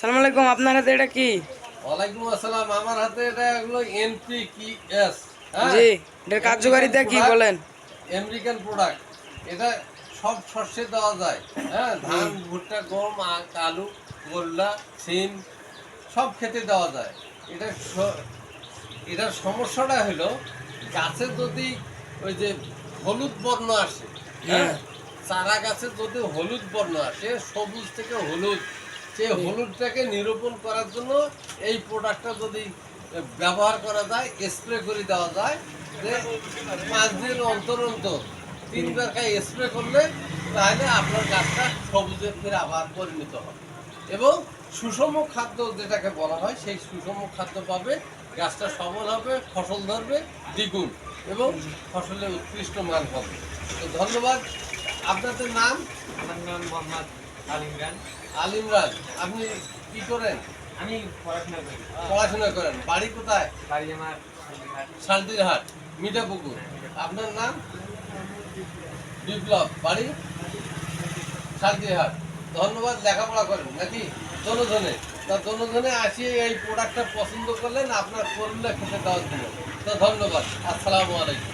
সালাম আলাইকুম। আপনার হাতে এটা কি? ওয়ালাইকুম আসসালাম। আমার হাতে এটা হলো NPKS। হ্যাঁ, জি, এটার কার্যকারিতা কি বলেন? American product. এটা সব শস্যে দেওয়া যায়। হ্যাঁ, ধান, ভুট্টা, গম, আলু, গোল্লা, সিম সব খেতে দেওয়া যায়। এটা এটার সমস্যাটা হলো গাছে যদি ওই যে হলুদ বর্ণ আসে, হ্যাঁ, চারা গাছে যদি হলুদ বর্ণ আসে, সবুজ থেকে হলুদ, সেই হলুদটাকে নিরূপণ করার জন্য এই প্রোডাক্টটা যদি ব্যবহার করা যায়, স্প্রে করে দেওয়া যায়, যে 5 দিন অন্তর অন্তর 3বার স্প্রে করলে তাহলে আপনার গাছটা সবুজের ফিরে আবার পরিণত হবে এবং সুষম খাদ্য যেটাকে বলা হয় সেই সুষম খাদ্য পাবে, গাছটা সবল হবে, ফসল ধরবে দ্বিগুণ এবং ফসলের উৎকৃষ্ট মান পাবে। তো ধন্যবাদ। আপনাদের নাম? আমার নাম মোহাম্মদ আলিমরান। আলিমরান। আপনি কি করেন? আমি পড়াশোনা করি। পড়াশোনা করেন। বাড়ি কোথায়? বাড়ি আমার শান্তিরহাট। শান্তিরহাট, মিঠাপুকুর। আপনার নাম? বিপ্লব। বাড়ি শান্তিরহাট। ধন্যবাদ। লেখাপড়া করেন নাকি? দনোধনে। তা দনোধনে আসিয়ে এই প্রোডাক্টটা পছন্দ করলেন আপনার করলে খেতে দেওয়ার জন্য। তো ধন্যবাদ। আসসালামু আলাইকুম।